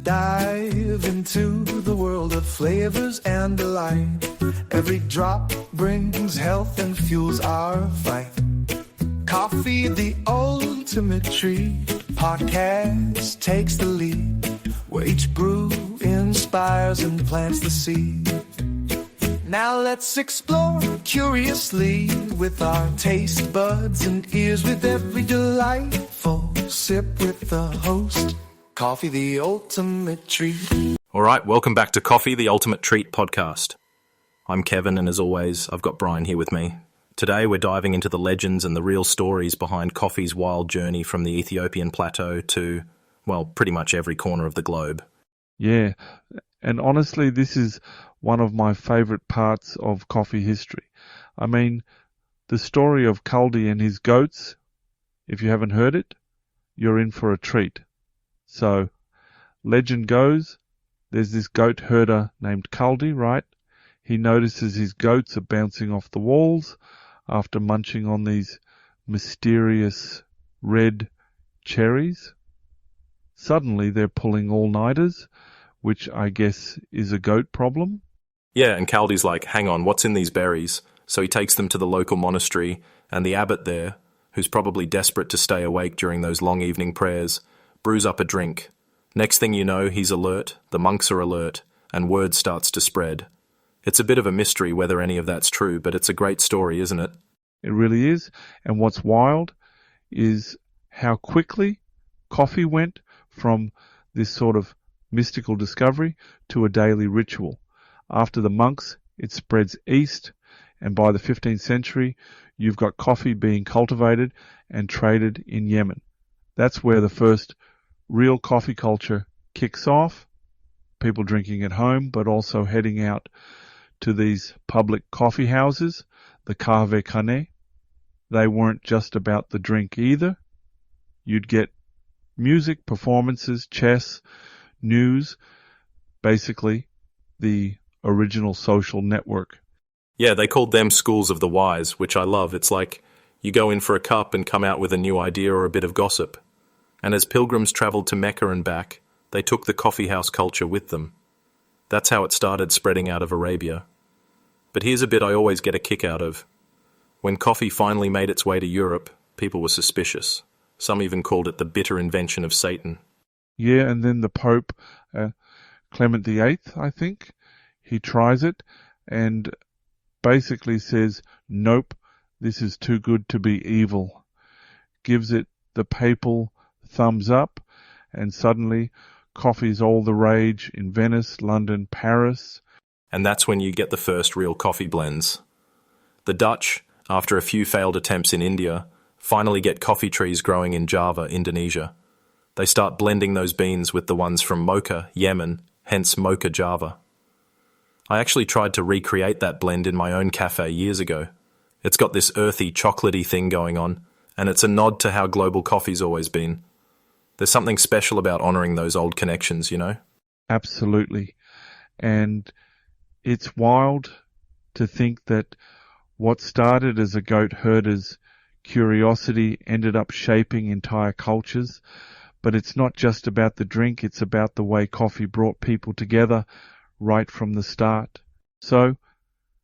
Dive into the world of flavors and delight. Every drop brings health and fuels our fight. Coffee, the ultimate treat. Podcast takes the lead, where each brew inspires and plants the seed. Now let's explore curiously with our taste buds and ears, with every delightful sip with the host. Coffee, the ultimate treat. All right, welcome back to Coffee, the Ultimate Treat podcast. I'm Kevin, and as always, I've got Brian here with me. Today, we're diving into the legends and the real stories behind coffee's wild journey from the Ethiopian plateau to, well, pretty much every corner of the globe. Yeah, and honestly, this is one of my favourite parts of coffee history. I mean, the story of Kaldi and his goats, if you haven't heard it, you're in for a treat. So, legend goes, there's this goat herder named Kaldi, right? He notices his goats are bouncing off the walls after munching on these mysterious red cherries. Suddenly they're pulling all-nighters, which I guess is a goat problem. Yeah, and Kaldi's like, hang on, what's in these berries? So he takes them to the local monastery, and the abbot there, who's probably desperate to stay awake during those long evening prayers, brews up a drink. Next thing you know, he's alert, the monks are alert, and word starts to spread. It's a bit of a mystery whether any of that's true, but it's a great story, isn't it? It really is. And what's wild is how quickly coffee went from this sort of mystical discovery to a daily ritual. After the monks, it spreads east, and by the 15th century, you've got coffee being cultivated and traded in Yemen. That's where the first real coffee culture kicks off. People drinking at home, but also heading out to these public coffee houses, the kahve khane. They weren't just about the drink either. You'd get music, performances, chess, news, basically the original social network. Yeah, they called them schools of the wise, which I love. It's like you go in for a cup and come out with a new idea or a bit of gossip. And as pilgrims travelled to Mecca and back, they took the coffeehouse culture with them. That's how it started spreading out of Arabia. But here's a bit I always get a kick out of. When coffee finally made its way to Europe, people were suspicious. Some even called it the bitter invention of Satan. Yeah, and then the Pope, Clement VIII, I think, he tries it and basically says, nope, this is too good to be evil. Gives it the papal thumbs up, and suddenly coffee's all the rage in Venice, London, Paris. And that's when you get the first real coffee blends. The Dutch, after a few failed attempts in India, finally get coffee trees growing in Java, Indonesia. They start blending those beans with the ones from Mocha, Yemen, hence Mocha Java. I actually tried to recreate that blend in my own cafe years ago. It's got this earthy, chocolatey thing going on, and it's a nod to how global coffee's always been. There's something special about honouring those old connections, you know? Absolutely. And it's wild to think that what started as a goat herder's curiosity ended up shaping entire cultures. But it's not just about the drink, it's about the way coffee brought people together right from the start. So,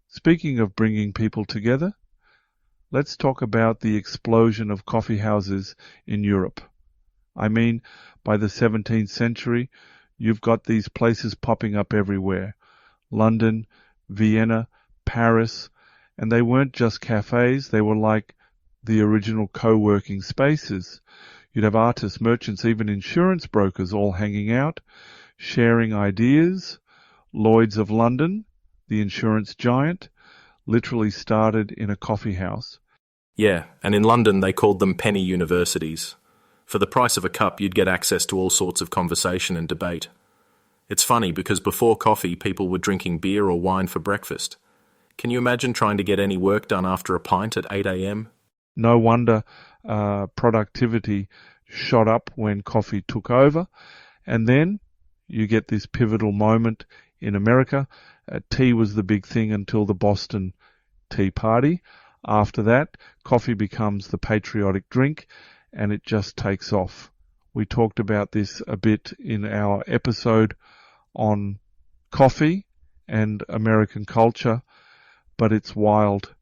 speaking of bringing people together, let's talk about the explosion of coffee houses in Europe. I mean, by the 17th century, you've got these places popping up everywhere. London, Vienna, Paris, and they weren't just cafes, they were like the original co-working spaces. You'd have artists, merchants, even insurance brokers all hanging out, sharing ideas. Lloyd's of London, the insurance giant, literally started in a coffee house. Yeah, and in London they called them penny universities. For the price of a cup, you'd get access to all sorts of conversation and debate. It's funny because before coffee, people were drinking beer or wine for breakfast. Can you imagine trying to get any work done after a pint at 8 a.m? No wonder productivity shot up when coffee took over. And then you get this pivotal moment in America. Tea was the big thing until the Boston Tea Party. After that, coffee becomes the patriotic drink, and it just takes off. We talked about this a bit in our episode on coffee and American culture, but it's wild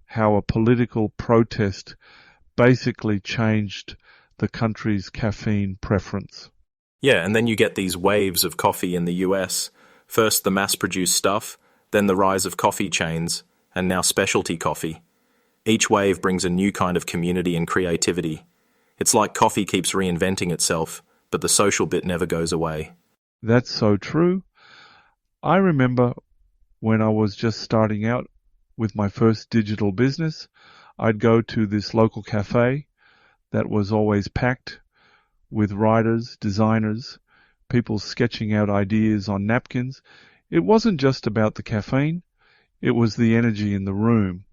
how a political protest basically changed the country's caffeine preference. Yeah, and then you get these waves of coffee in the US. First the mass-produced stuff, then the rise of coffee chains, and now specialty coffee. Each wave brings a new kind of community and creativity. It's like coffee keeps reinventing itself, but the social bit never goes away. That's so true. I remember when I was just starting out with my first digital business, I'd go to this local cafe that was always packed with writers, designers, people sketching out ideas on napkins. It wasn't just about the caffeine, it was the energy in the room.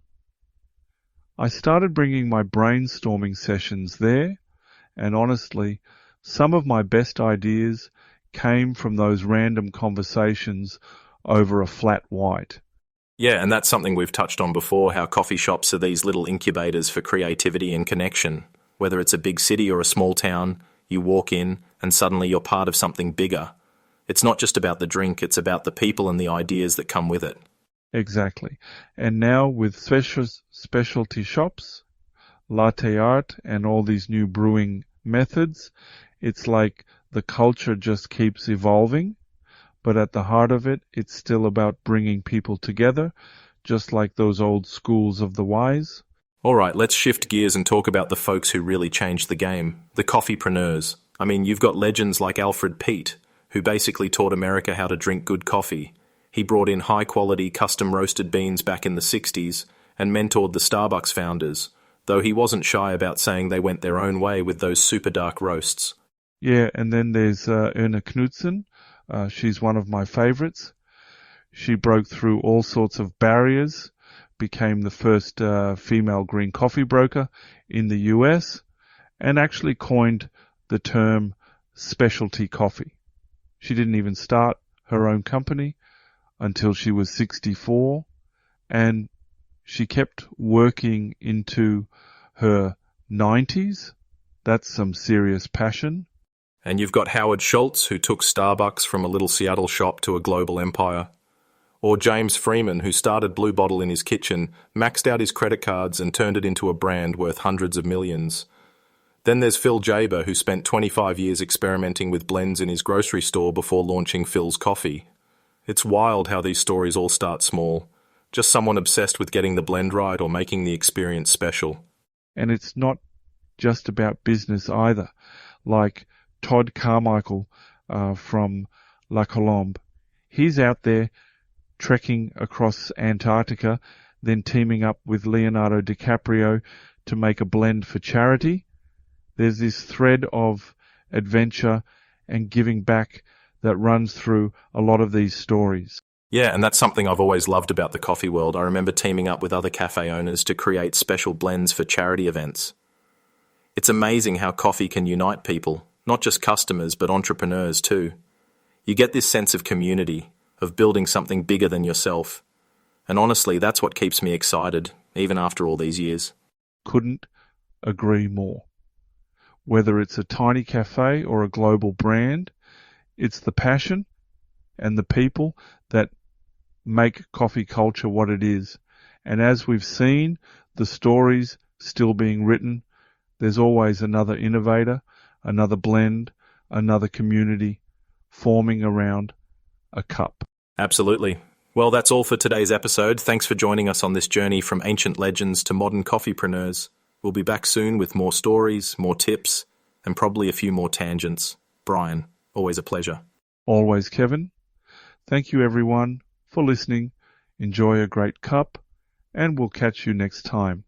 I started bringing my brainstorming sessions there, and honestly, some of my best ideas came from those random conversations over a flat white. Yeah, and that's something we've touched on before, how coffee shops are these little incubators for creativity and connection. Whether it's a big city or a small town, you walk in and suddenly you're part of something bigger. It's not just about the drink, it's about the people and the ideas that come with it. Exactly. And now with specialty shops, latte art, and all these new brewing methods, it's like the culture just keeps evolving, but at the heart of it, it's still about bringing people together, just like those old schools of the wise. All right, let's shift gears and talk about the folks who really changed the game, the coffeepreneurs. I mean, you've got legends like Alfred Peet, who basically taught America how to drink good coffee. He brought in high-quality, custom-roasted beans back in the 60s and mentored the Starbucks founders, though he wasn't shy about saying they went their own way with those super dark roasts. Yeah, and then there's Erna Knudsen. She's one of my favorites. She broke through all sorts of barriers, became the first female green coffee broker in the US, and actually coined the term specialty coffee. She didn't even start her own company until she was 64, and she kept working into her 90s. That's some serious passion. And you've got Howard Schultz, who took Starbucks from a little Seattle shop to a global empire. Or James Freeman, who started Blue Bottle in his kitchen, maxed out his credit cards and turned it into a brand worth hundreds of millions. Then there's Phil Jaber, who spent 25 years experimenting with blends in his grocery store before launching Phil's Coffee. It's wild how these stories all start small. Just someone obsessed with getting the blend right or making the experience special. And it's not just about business either. Like Todd Carmichael from La Colombe. He's out there trekking across Antarctica, then teaming up with Leonardo DiCaprio to make a blend for charity. There's this thread of adventure and giving back that runs through a lot of these stories. Yeah, and that's something I've always loved about the coffee world. I remember teaming up with other cafe owners to create special blends for charity events. It's amazing how coffee can unite people, not just customers, but entrepreneurs too. You get this sense of community, of building something bigger than yourself. And honestly, that's what keeps me excited, even after all these years. Couldn't agree more. Whether it's a tiny cafe or a global brand, it's the passion and the people that make coffee culture what it is. And as we've seen, the stories still being written, there's always another innovator, another blend, another community forming around a cup. Absolutely. Well, that's all for today's episode. Thanks for joining us on this journey from ancient legends to modern coffeepreneurs. We'll be back soon with more stories, more tips, and probably a few more tangents. Brian, always a pleasure. Always, Kevin. Thank you, everyone, for listening. Enjoy a great cup, and we'll catch you next time.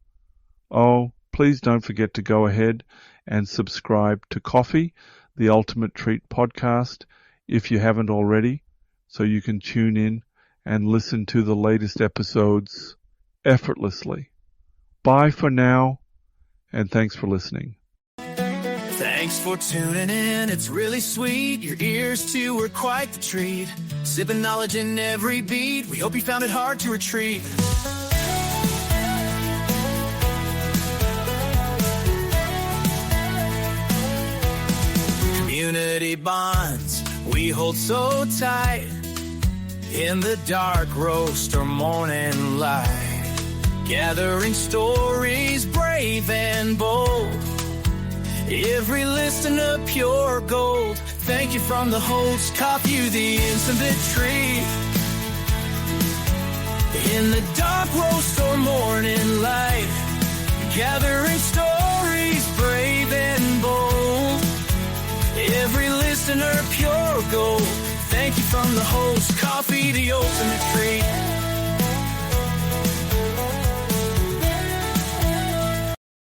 Oh, please don't forget to go ahead and subscribe to Coffee, the Ultimate Treat podcast, if you haven't already, so you can tune in and listen to the latest episodes effortlessly. Bye for now, and thanks for listening. Thanks for tuning in, it's really sweet. Your ears too were quite the treat. Sipping knowledge in every beat. We hope you found it hard to retreat. family bonds we hold so tight in the dark roast or morning light, gathering stories brave and bold, every listener pure gold. Thank you from the host, coffee, the intimate tree. In the dark roast or morning light, gathering stories brave and bold, every listener pure gold. Thank you from the host, coffee, the ultimate treat.